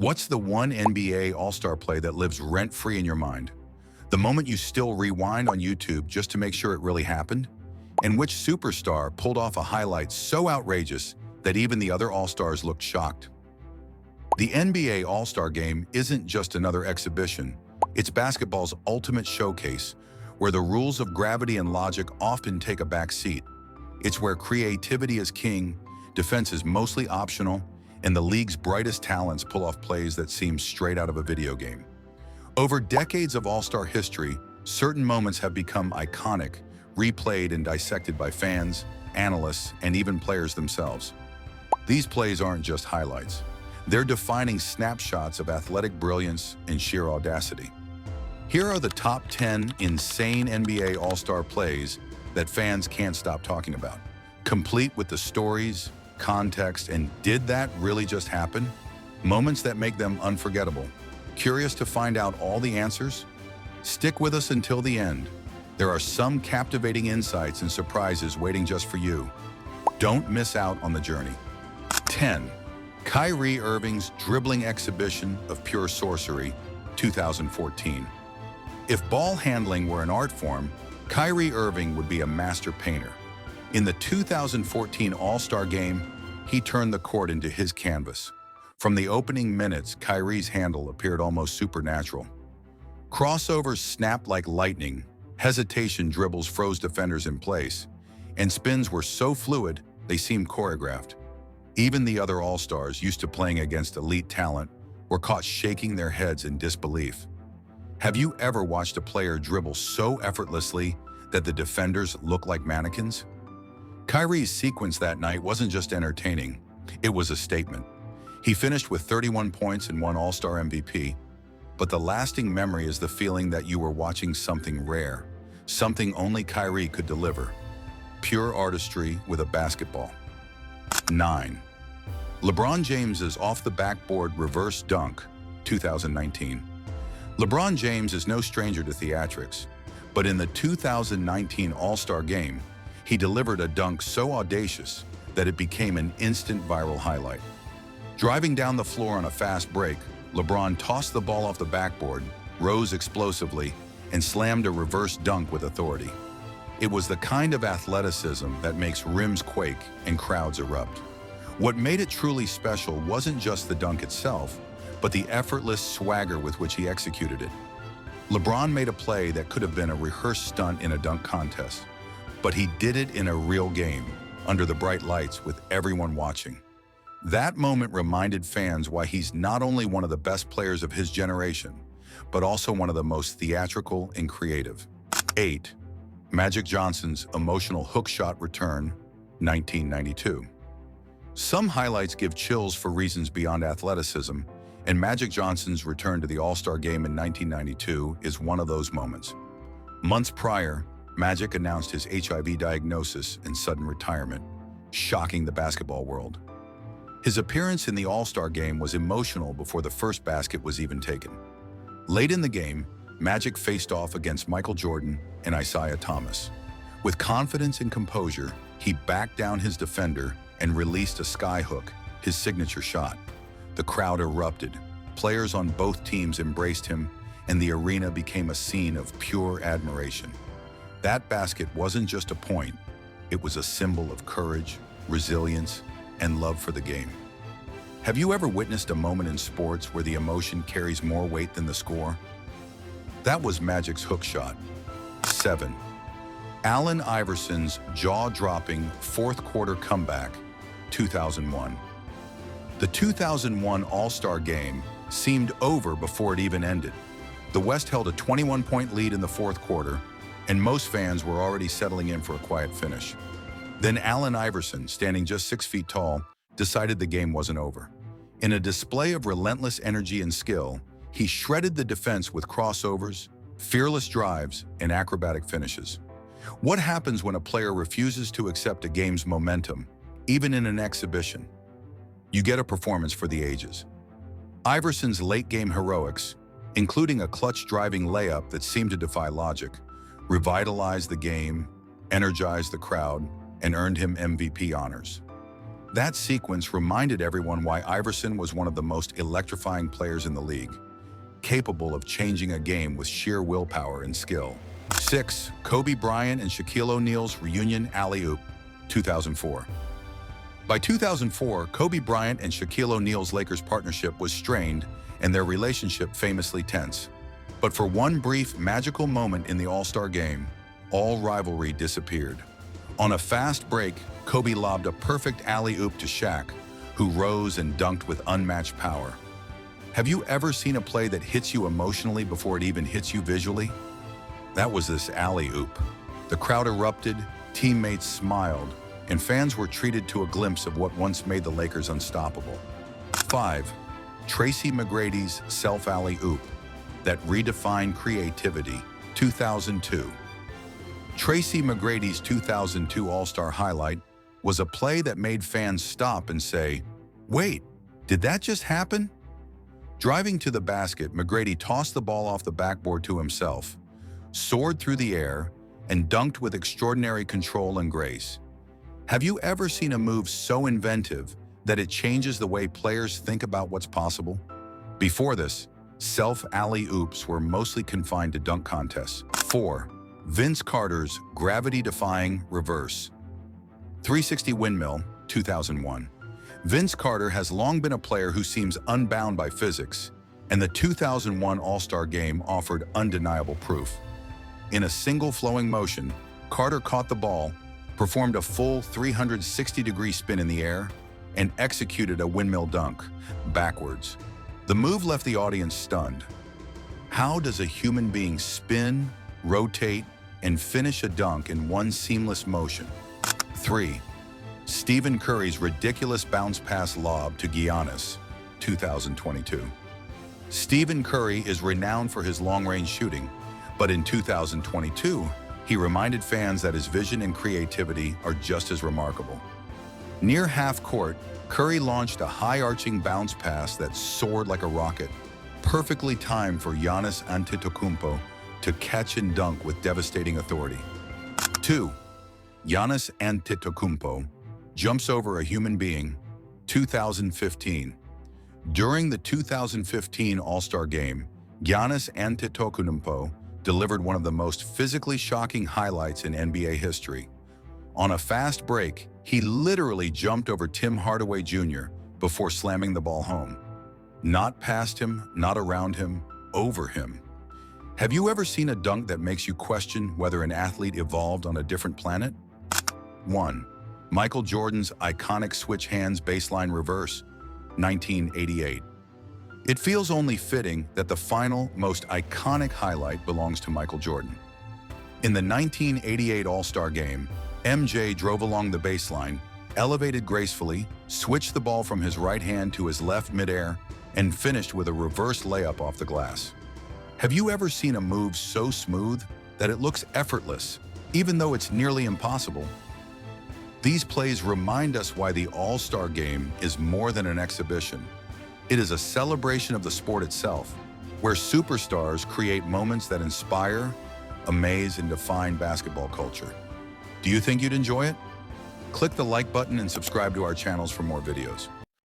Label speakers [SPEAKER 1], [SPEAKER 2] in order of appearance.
[SPEAKER 1] What's the one NBA All-Star play that lives rent-free in your mind? The moment you still rewind on YouTube just to make sure it really happened? And which superstar pulled off a highlight so outrageous that even the other All-Stars looked shocked? The NBA All-Star Game isn't just another exhibition. It's basketball's ultimate showcase, where the rules of gravity and logic often take a back seat. It's where creativity is king, defense is mostly optional, and the league's brightest talents pull off plays that seem straight out of a video game. Over decades of All-Star history, certain moments have become iconic, replayed and dissected by fans, analysts, and even players themselves. These plays aren't just highlights. They're defining snapshots of athletic brilliance and sheer audacity. Here are the top 10 insane NBA All-Star plays that fans can't stop talking about, complete with the stories, context, and did that really just happen? Moments that make them unforgettable. Curious to find out all the answers? Stick with us until the end. There are some captivating insights and surprises waiting just for you. Don't miss out on the journey. 10. Kyrie Irving's dribbling exhibition of pure sorcery, 2014. If ball handling were an art form, Kyrie Irving would be a master painter. In the 2014 All-Star Game, he turned the court into his canvas. From the opening minutes, Kyrie's handle appeared almost supernatural. Crossovers snapped like lightning, hesitation dribbles froze defenders in place, and spins were so fluid they seemed choreographed. Even the other All-Stars, used to playing against elite talent, were caught shaking their heads in disbelief. Have you ever watched a player dribble so effortlessly that the defenders look like mannequins? Kyrie's sequence that night wasn't just entertaining, it was a statement. He finished with 31 points and won All-Star MVP, but the lasting memory is the feeling that you were watching something rare, something only Kyrie could deliver. Pure artistry with a basketball. 9. LeBron James's off-the-backboard reverse dunk, 2019. LeBron James is no stranger to theatrics, but in the 2019 All-Star Game, he delivered a dunk so audacious that it became an instant viral highlight. Driving down the floor on a fast break, LeBron tossed the ball off the backboard, rose explosively, and slammed a reverse dunk with authority. It was the kind of athleticism that makes rims quake and crowds erupt. What made it truly special wasn't just the dunk itself, but the effortless swagger with which he executed it. LeBron made a play that could have been a rehearsed stunt in a dunk contest, but he did it in a real game, under the bright lights with everyone watching. That moment reminded fans why he's not only one of the best players of his generation, but also one of the most theatrical and creative. 8. Magic Johnson's emotional hook shot return, 1992. Some highlights give chills for reasons beyond athleticism, and Magic Johnson's return to the All-Star Game in 1992 is one of those moments. Months prior, Magic announced his HIV diagnosis and sudden retirement, shocking the basketball world. His appearance in the All-Star Game was emotional before the first basket was even taken. Late in the game, Magic faced off against Michael Jordan and Isaiah Thomas. With confidence and composure, he backed down his defender and released a skyhook, his signature shot. The crowd erupted. Players on both teams embraced him, and the arena became a scene of pure admiration. That basket wasn't just a point, it was a symbol of courage, resilience, and love for the game. Have you ever witnessed a moment in sports where the emotion carries more weight than the score? That was Magic's hook shot. 7. Allen Iverson's jaw-dropping fourth-quarter comeback, 2001. The 2001 All-Star Game seemed over before it even ended. The West held a 21-point lead in the fourth quarter, and most fans were already settling in for a quiet finish. Then Allen Iverson, standing just 6 feet tall, decided the game wasn't over. In a display of relentless energy and skill, he shredded the defense with crossovers, fearless drives, and acrobatic finishes. What happens when a player refuses to accept a game's momentum, even in an exhibition? You get a performance for the ages. Iverson's late-game heroics, including a clutch-driving layup that seemed to defy logic, revitalized the game, energized the crowd, and earned him MVP honors. That sequence reminded everyone why Iverson was one of the most electrifying players in the league, capable of changing a game with sheer willpower and skill. 6. Kobe Bryant and Shaquille O'Neal's reunion alley-oop, 2004. By 2004, Kobe Bryant and Shaquille O'Neal's Lakers partnership was strained and their relationship famously tense. But for one brief, magical moment in the All-Star game, all rivalry disappeared. On a fast break, Kobe lobbed a perfect alley-oop to Shaq, who rose and dunked with unmatched power. Have you ever seen a play that hits you emotionally before it even hits you visually? That was this alley-oop. The crowd erupted, teammates smiled, and fans were treated to a glimpse of what once made the Lakers unstoppable. 5. Tracy McGrady's self-alley-oop that redefined creativity, 2002. Tracy McGrady's 2002 All-Star highlight was a play that made fans stop and say, "Wait, did that just happen?" Driving to the basket, McGrady tossed the ball off the backboard to himself, soared through the air, and dunked with extraordinary control and grace. Have you ever seen a move so inventive that it changes the way players think about what's possible? Before this, self-alley-oops were mostly confined to dunk contests. 4. Vince Carter's gravity-defying reverse. 360 windmill, 2001. Vince Carter has long been a player who seems unbound by physics, and the 2001 All-Star Game offered undeniable proof. In a single flowing motion, Carter caught the ball, performed a full 360-degree spin in the air, and executed a windmill dunk, backwards. The move left the audience stunned. How does a human being spin, rotate, and finish a dunk in one seamless motion? 3. Stephen Curry's ridiculous bounce pass lob to Giannis, 2022. Stephen Curry is renowned for his long-range shooting, but in 2022, he reminded fans that his vision and creativity are just as remarkable. Near half-court, Curry launched a high-arching bounce pass that soared like a rocket, perfectly timed for Giannis Antetokounmpo to catch and dunk with devastating authority. 2. Giannis Antetokounmpo jumps over a human being, 2015. During the 2015 All-Star Game, Giannis Antetokounmpo delivered one of the most physically shocking highlights in NBA history. On a fast break, he literally jumped over Tim Hardaway Jr. before slamming the ball home. Not past him, not around him, over him. Have you ever seen a dunk that makes you question whether an athlete evolved on a different planet? 1. Michael Jordan's iconic switch hands baseline reverse, 1988. It feels only fitting that the final, most iconic highlight belongs to Michael Jordan. In the 1988 All-Star Game, MJ drove along the baseline, elevated gracefully, switched the ball from his right hand to his left midair, and finished with a reverse layup off the glass. Have you ever seen a move so smooth that it looks effortless, even though it's nearly impossible? These plays remind us why the All-Star Game is more than an exhibition. It is a celebration of the sport itself, where superstars create moments that inspire, amaze, and define basketball culture. Do you think you'd enjoy it? Click the like button and subscribe to our channels for more videos.